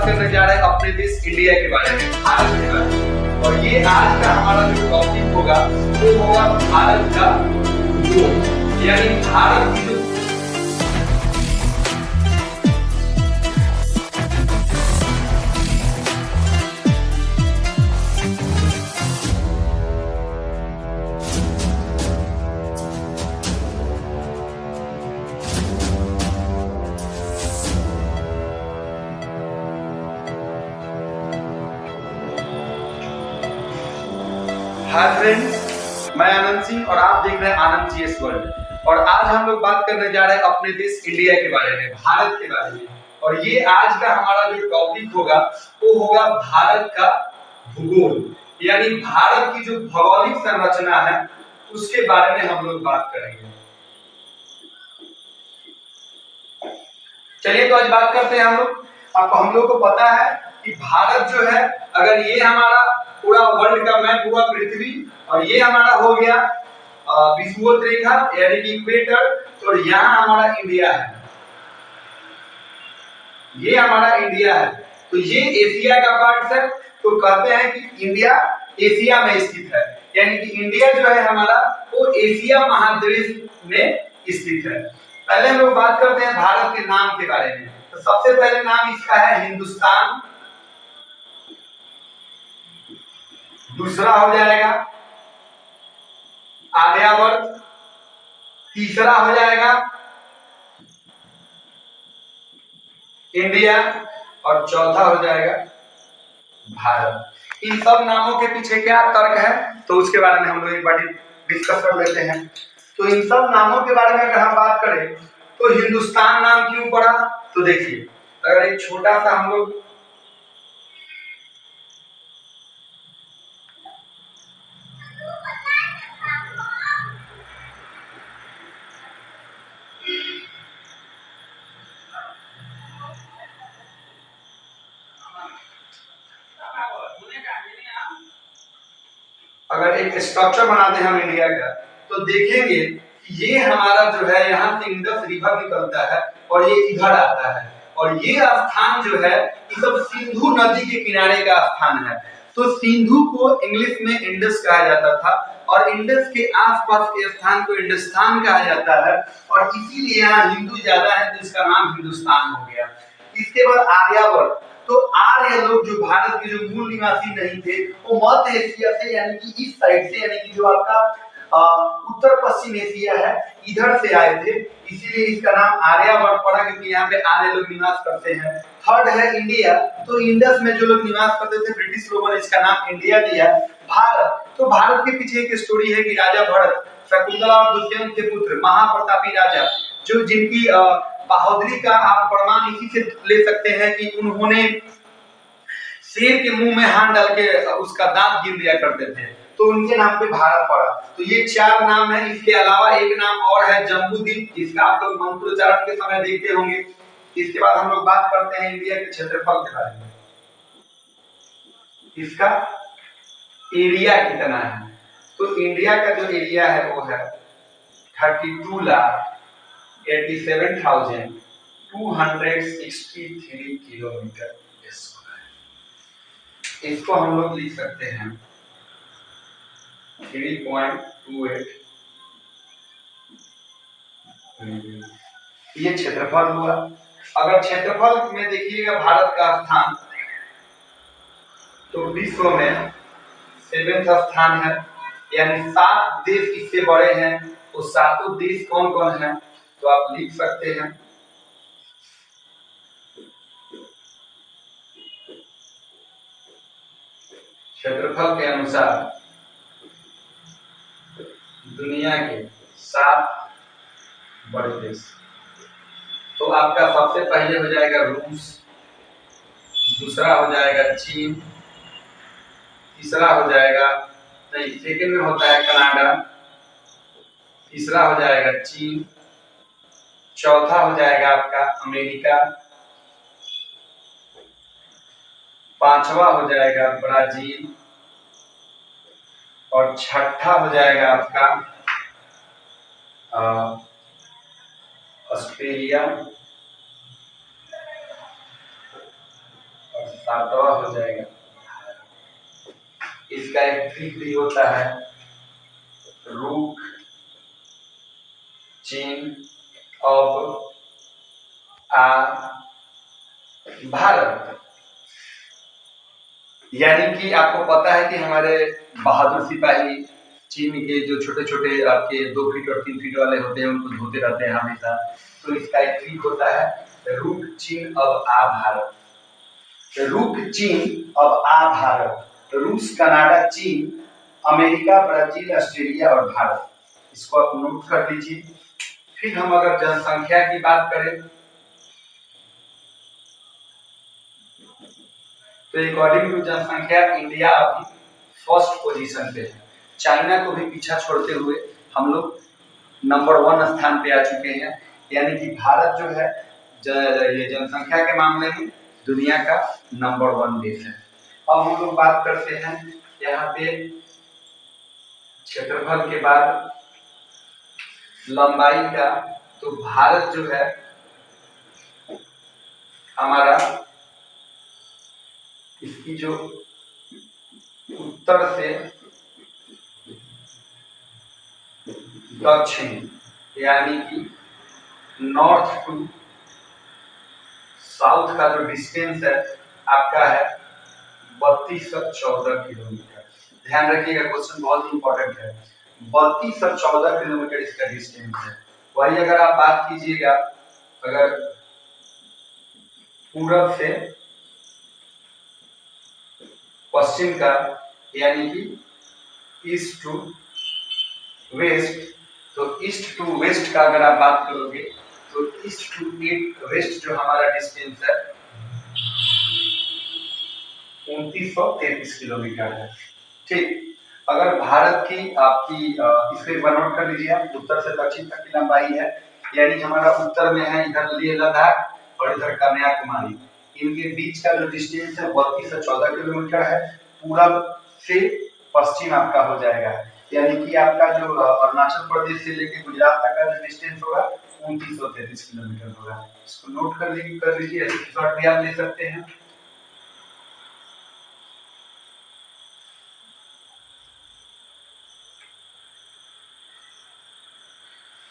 बात करने जा रहे हैं अपने देश इंडिया के बारे में, भारत के बारे में। और ये आज का हमारा जो टॉपिक होगा वो होगा भारत का भूगोल, यानी भारत की जो हाय फ्रेंड्स, मैं आनंद सिंह और आप देख रहे हैं आनंद जीएस वर्ल्ड। और आज हम लोग बात करने जा रहे हैं अपने देश इंडिया के बारे में, भारत के बारे में। और ये आज का हमारा जो टॉपिक होगा वो होगा भारत का भूगोल, यानी भारत की जो भौगोलिक संरचना है उसके बारे में हम लोग बात करेंगे। चलिए तो आज बात करते हैं हम लोग। अब हम लोग को पता है कि भारत जो है, अगर ये हमारा पूरा वर्ल्ड का मैप हुआ पृथ्वी, और ये हमारा हो गया विषुवत रेखा यानी कि इक्वेटर, तो यहाँ हमारा इंडिया है, ये हमारा इंडिया है। तो ये एशिया का पार्ट है, तो कहते हैं कि इंडिया एशिया में स्थित है, यानी कि इंडिया जो है हमारा वो एशिया महाद्वीप में स्थित है। पहले हम लोग बात करते हैं भारत के नाम के बारे में। तो सबसे पहले नाम इसका है हिंदुस्तान, दूसरा हो जाएगा आर्यावर्त, तीसरा हो जाएगा इंडिया, और चौथा हो जाएगा भारत। इन सब नामों के पीछे क्या तर्क है तो उसके बारे में हम लोग एक बार डिस्कस कर लेते हैं। तो इन सब नामों के बारे में अगर हम बात करें तो हिंदुस्तान नाम क्यों पड़ा, तो देखिए अगर एक छोटा सा हम लोग अगर एक स्ट्रक्चर बनाते हैं हम इंडिया का, तो देखेंगे कि ये हमारा जो है यहाँ से इंडस रिवर निकलता है और ये इधर आता है, और ये स्थान जो है ये सब सिंधु नदी के किनारे का स्थान है। तो सिंधु को इंग्लिश में इंडस कहा जाता था, और इंडस के आसपास के स्थान को इंडस्तान कहा जाता है, और इसीलिए यहाँ हिंदू ज्यादा है तो इसका नाम हिंदुस्तान हो गया। इसके बाद आर्यावर्त, तो आर्य लोग जो भारत के जो मूल निवासी नहीं थे वो मध्य एशिया से यानी कि इस साइड से, यानी कि जो आपका उत्तर पश्चिम एशिया है इधर से आए थे, इसीलिए इसका नाम आर्यावर्त पड़ा, क्योंकि यहाँ पे आर्य लोग निवास करते हैं। थर्ड है इंडिया, तो इंडस में जो लोग निवास करते थे ब्रिटिश लोगों ने इसका नाम इंडिया दिया। भारत, तो भारत के पीछे एक स्टोरी है कि राजा भरत शकुंतला और दुष्यंत के पुत्र महाप्रतापी राजा, जो जिनकी बहादुरी का आप प्रमाण इसी से ले सकते हैं कि उन्होंने शेर के मुंह में हाथ डाल के उसका दांत गिन दिया करते थे, तो उनके नाम पे भारत पड़ा। तो ये चार नाम है। इसके अलावा एक नाम और है जम्बूद्वीप, जिसका आप लोग मंत्रोच्चारण के समय देखते होंगे। इसके बाद हम लोग बात करते हैं इंडिया के क्षेत्रफल के बारे में। इसका एरिया कितना है, तो इंडिया का जो एरिया है वो है 32,87,263 किलोमीटर स्क्वायर। इसको हम लोग लिख सकते हैं 3.28। ये क्षेत्रफल हुआ। अगर क्षेत्रफल में देखिएगा भारत का स्थान, तो विश्व में 7वें स्थान है, यानी 7 देश इससे बड़े हैं। तो सातों देश कौन कौन है तो आप लिख सकते हैं क्षेत्रफल के अनुसार दुनिया के 7 बड़े देश। तो आपका सबसे पहले हो जाएगा रूस, दूसरा हो जाएगा चीन, तीसरा हो जाएगा नहीं सेकंड में होता है कनाडा, तीसरा हो जाएगा चीन, चौथा हो जाएगा आपका अमेरिका, पांचवा हो जाएगा ब्राजील, और छठा हो जाएगा आपका ऑस्ट्रेलिया, सातवां हो जाएगा। इसका एक ट्रिक भी होता है, रूक चीन अब आ भारत। यानी कि आपको पता है कि हमारे बहादुर सिपाही चीन के जो छोटे छोटे आपके 2 फीट और 3 फीट वाले होते हैं उनको धोते रहते हैं हमेशा। तो इसका एक ट्रिक होता है, रुक चीन अब आ भारत। रुक चीन अब आ भारत। रूस, कनाडा, चीन, अमेरिका, ब्राजील, ऑस्ट्रेलिया और भारत। इसको आप नोट कर लीजिए। फिर हम अगर जनसंख्या की बात करें तो अकॉर्डिंग टू जनसंख्या इंडिया अभी फर्स्ट पोजीशन पे है। चाइना को भी पीछा छोड़ते हुए हम लोग नंबर 1 स्थान पे आ चुके हैं। यानी कि भारत जो है ये जनसंख्या के मामले में दुनिया का नंबर 1 देश है। अब हम लोग बात करते हैं यहाँ पे क्षेत्रफल के बाद लंबाई का। तो भारत जो है हमारा, इसकी जो उत्तर से दक्षिण यानी कि नॉर्थ टू साउथ का जो डिस्टेंस है आपका है 3214 किलोमीटर। ध्यान रखिएगा, क्वेश्चन बहुत इंपॉर्टेंट है। 3214 किलोमीटर इसका डिस्टेंस है। वही अगर आप बात कीजिएगा अगर पूरब से पश्चिम का यानी कि ईस्ट टू वेस्ट, तो ईस्ट टू वेस्ट का अगर आप बात करोगे तो ईस्ट टू वेस्ट जो हमारा डिस्टेंस है 2933 किलोमीटर है। ठीक, अगर भारत की आपकी इसको एक बार नोट कर लीजिए आप, उत्तर से दक्षिण तक की लंबाई है। यानी हमारा उत्तर में है इधर लेह लद्दाख और इधर कन्याकुमारी। इनके बीच का जो डिस्टेंस है 3214 किलोमीटर है। पूरब से पश्चिम आपका हो जाएगा, यानी कि आपका जो अरुणाचल प्रदेश से लेकर गुजरात तक का जो डिस्टेंस होगा 2933 किलोमीटर होगा। इसको नोट कर लीजिए, स्क्रीनशॉट भी आप ले सकते हैं।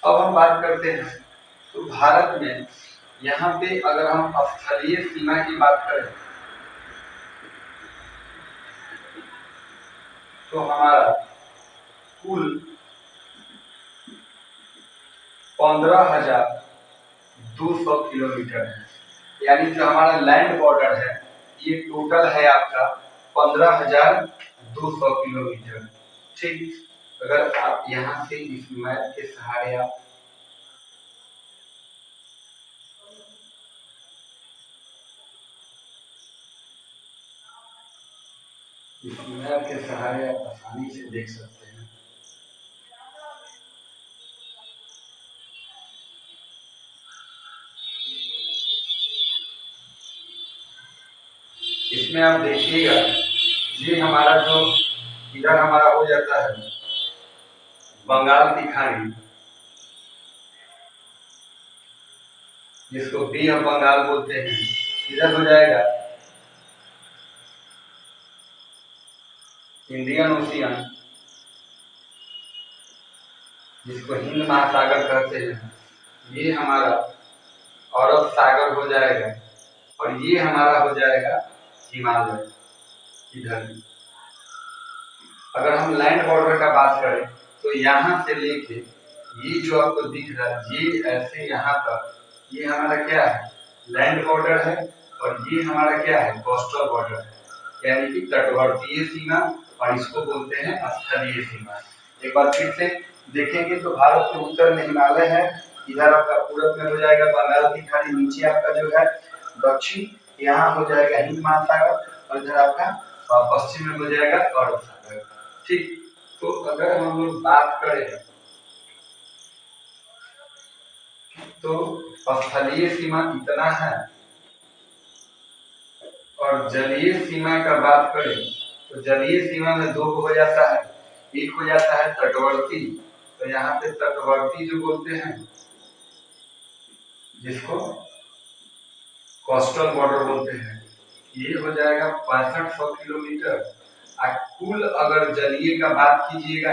अब हम बात करते हैं तो भारत में यहाँ पे अगर हम स्थलीय सीमा की बात करें तो हमारा कुल 15,200 किलोमीटर है। यानी जो हमारा लैंड बॉर्डर है ये टोटल है आपका 15,200 किलोमीटर। ठीक, अगर आप यहाँ से इस मैप के सहारे आप आसानी से देख सकते हैं। इसमें आप देखिएगा ये हमारा जो इधर हमारा हो जाता है बंगाल की खाड़ी, जिसको बे ऑफ बंगाल बोलते हैं। इधर हो जाएगा इंडियन ओशियन, जिसको हिंद महासागर कहते हैं। ये हमारा अरब सागर हो जाएगा और ये हमारा हो जाएगा हिमालय। इधर अगर हम लैंड बॉर्डर का बात करें तो यहाँ से लेके ये जो आपको दिख रहा है ये ऐसे यहाँ तक ये हमारा क्या है, लैंड बॉर्डर है। और ये हमारा क्या है, कोस्टल बॉर्डर है, यानी कि तटवर्तीय सीमा। और इसको बोलते हैं स्थलीय सीमा। एक बार फिर से देखेंगे तो भारत के उत्तर में हिमालय है, इधर आपका पूरब में हो जाएगा बंगाल की खाड़ी, नीचे आपका जो है दक्षिण, यहाँ हो जाएगा हिंद महासागर और इधर आपका पश्चिम में हो जाएगा अरब सागर। ठीक, तो अगर हम लोग बात करें तो स्थलीय सीमा इतना है और जलीय सीमा का बात करें तो जलीय सीमा में 2 हो जाता है। एक हो जाता है तटवर्ती, तो यहाँ पे तटवर्ती जो बोलते हैं जिसको कोस्टल बॉर्डर बोलते हैं, ये हो जाएगा 6500 किलोमीटर। कुल अगर जलीय का बात कीजिएगा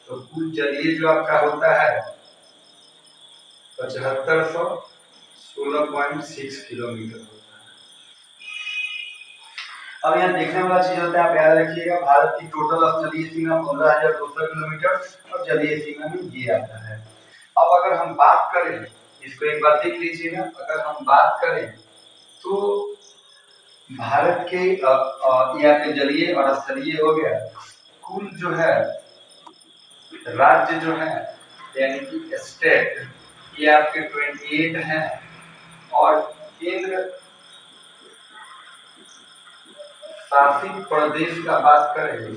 तो कुल जलीय जो आपका होता है 7516.6 किलोमीटर होता है। अब यहाँ देखने वाला चीज होता है, आप याद रखिएगा, भारत की टोटल स्थलीय सीमा 15,200 किलोमीटर और जलीय सीमा में ये आता है। अब अगर हम बात करें, इसको एक बार देख लीजिएगा, अगर हम बात करें तो भारत के यहाँ पे जलीय और स्थलीय हो गया, कुल जो है राज्य जो है यानी कि स्टेट ये आपके 28 हैं और केंद्र शासित प्रदेश का बात करें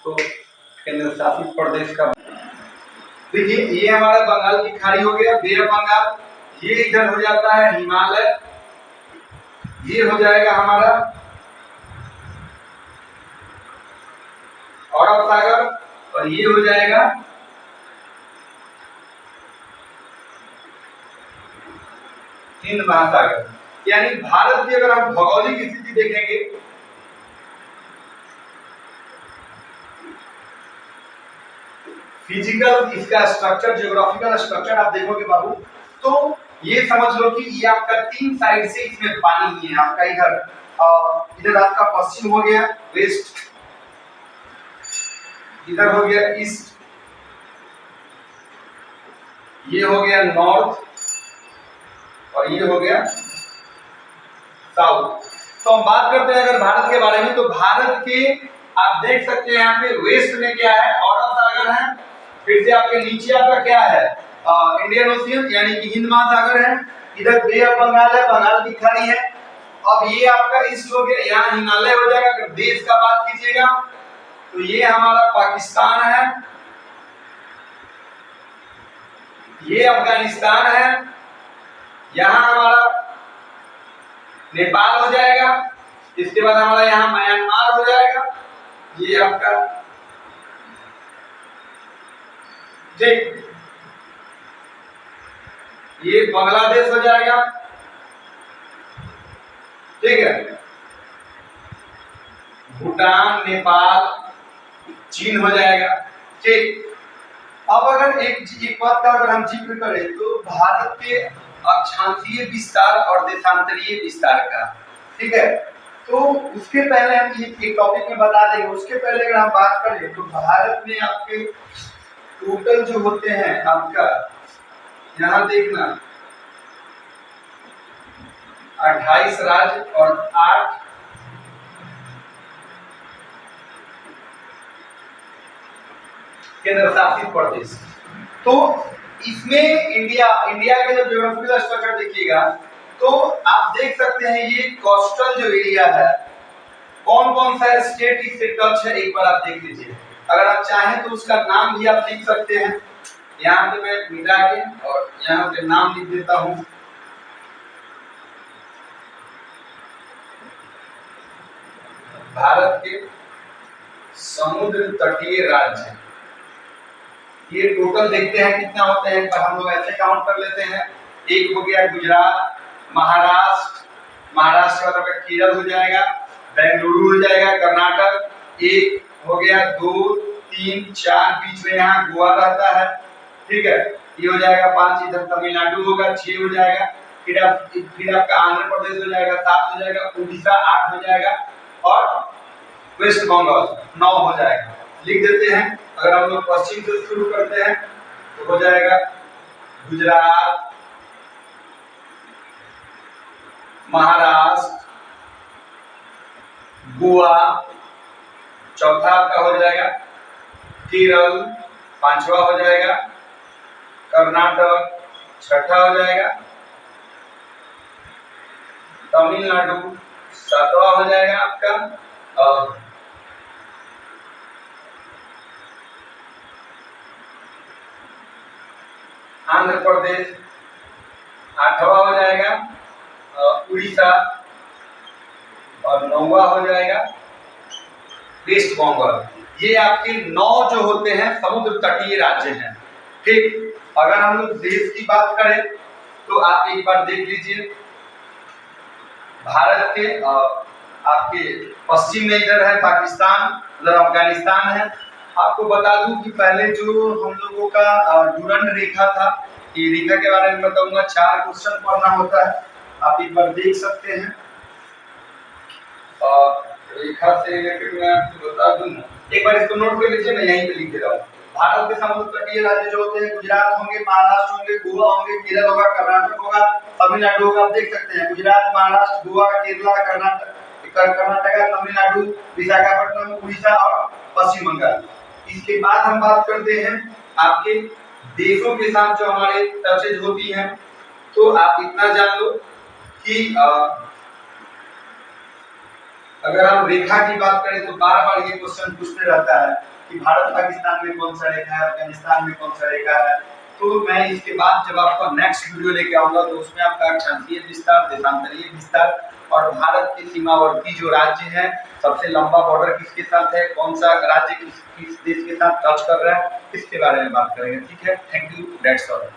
तो केंद्र शासित प्रदेश का, देखिए ये हमारा बंगाल की खाड़ी हो गया, बे ऑफ बंगाल, ये इधर हो जाता है हिमालय, ये हो जाएगा हमारा अरब सागर और ये हो जाएगा हिंद महासागर। यानी भारत की अगर हम भौगोलिक स्थिति देखेंगे फिजिकल, इसका स्ट्रक्चर, जियोग्राफिकल स्ट्रक्चर आप देखोगे बाबू तो ये समझ लो कि ये आपका 3 साइड से इसमें पानी है। आपका इधर आपका पश्चिम हो गया, वेस्ट, इधर हो गया ईस्ट, ये हो गया नॉर्थ और ये हो गया साउथ। तो हम बात करते हैं अगर भारत के बारे में, तो भारत के आप देख सकते हैं यहाँ पे वेस्ट में क्या है, अरब सागर है, फिर से आपके नीचे आपका क्या है इंडियन ओशियन यानी कि हिंद महासागर है, इधर बे ऑफ बंगाल है, बंगाल की खाड़ी है। अब ये आपका ईस्ट हो गया, यहाँ हिमालय हो जाएगा। अगर देश का बात कीजिएगा तो ये हमारा पाकिस्तान है, ये अफगानिस्तान है, यहाँ हमारा नेपाल हो जाएगा, इसके बाद हमारा यहाँ म्यांमार हो जाएगा, ये आपका ठीक, ये बांग्लादेश हो जाएगा, ठीक है, भूटान, नेपाल, चीन हो जाएगा, ठीक। अब अगर एक बात का अगर हम जिक्र करें तो भारत के अक्षांशीय विस्तार और देशांतरीय विस्तार का, ठीक है, तो उसके पहले हम ये एक टॉपिक में बता देंगे। उसके पहले अगर हम बात करें तो भारत में आपके टोटल जो होते हैं आपका, यहाँ देखना 28 राज्य और 8 केंद्र शासित प्रदेश। तो इसमें इंडिया का जो ज्योग्राफिकल स्ट्रक्चर देखिएगा तो आप देख सकते हैं ये कोस्टल जो एरिया है, कौन कौन सा स्टेट इससे टच है, एक बार आप देख लीजिए। अगर आप चाहें तो उसका नाम भी आप लिख सकते हैं, यहाँ पे मैं मिटा के और यहाँ पे नाम लिख देता हूँ। भारत के समुद्र तटीय राज्य, ये टोटल देखते हैं कितना होते हैं, पर हम लोग ऐसे काउंट कर लेते हैं। एक हो गया गुजरात, महाराष्ट्र का केरल हो जाएगा, बेंगलुरु हो जाएगा, कर्नाटक, एक हो गया, 2 3 4 बीच में यहाँ गोवा रहता है, ठीक है, ये हो जाएगा 5, इधर तमिलनाडु होगा, 6 हो जाएगा, फिर आपका आंध्र प्रदेश हो जाएगा, 7 हो जाएगा, उड़ीसा 8 हो जाएगा और वेस्ट बंगाल 9 हो जाएगा। लिख देते हैं। अगर हम लोग पश्चिम से शुरू करते हैं तो हो जाएगा गुजरात, महाराष्ट्र, गोवा, चौथा आपका हो जाएगा केरल, 5वां हो जाएगा कर्नाटक, 6ठा हो जाएगा तमिलनाडु, 7वां हो जाएगा आपका आंध्र प्रदेश, 8वां हो जाएगा उड़ीसा और 9वां हो जाएगा वेस्ट बंगाल। ये आपके 9 जो होते हैं समुद्र तटीय राज्य हैं, ठीक। अगर हम लोग देश की बात करें तो आप एक बार देख लीजिए, भारत के आपके पश्चिम में इधर है पाकिस्तान, उधर अफगानिस्तान है। आपको बता दूं कि पहले जो हम लोगों का डुरंड रेखा था, ये रेखा के बारे में बताऊंगा। 4 क्वेश्चन पढ़ना होता है, आप एक बार देख सकते हैं। और रेखा से रिलेटेड मैं आपको बता दूं, एक बार इसको नोट कर लीजिए, मैं यहीं पे लिख दे रहा हूँ। भारत के समुद्र तटीय राज्य जो होते हैं, गुजरात होंगे, महाराष्ट्र होंगे, गोवा होंगे, केरल होगा, कर्नाटक होगा, तमिलनाडु होगा। आप देख सकते हैं गुजरात, महाराष्ट्र, गोवा, केरला, कर्नाटक, तमिलनाडु, विशाखापट्टनम, उड़ीसा और पश्चिम बंगाल। इसके बाद हम बात करते हैं आपके देशों के साथ जो हमारे टचेज होती हैं। तो आप इतना जान लो कि अगर हम रेखा की बात करें तो बार बार ये क्वेश्चन पूछते रहता है कि भारत पाकिस्तान में कौन सा रेखा है, अफगानिस्तान में कौन सा रेखा है। तो मैं इसके बाद जब आपका नेक्स्ट वीडियो लेके आऊंगा तो उसमें आपका अक्षांशीय विस्तार, देशांतरीय विस्तार और भारत के सीमावर्ती जो राज्य है, सबसे लंबा बॉर्डर किसके साथ है, कौन सा राज्य किस देश के साथ टच कर रहा है, इसके बारे में बात करेंगे। ठीक है, थैंक यू, दैट्स ऑल।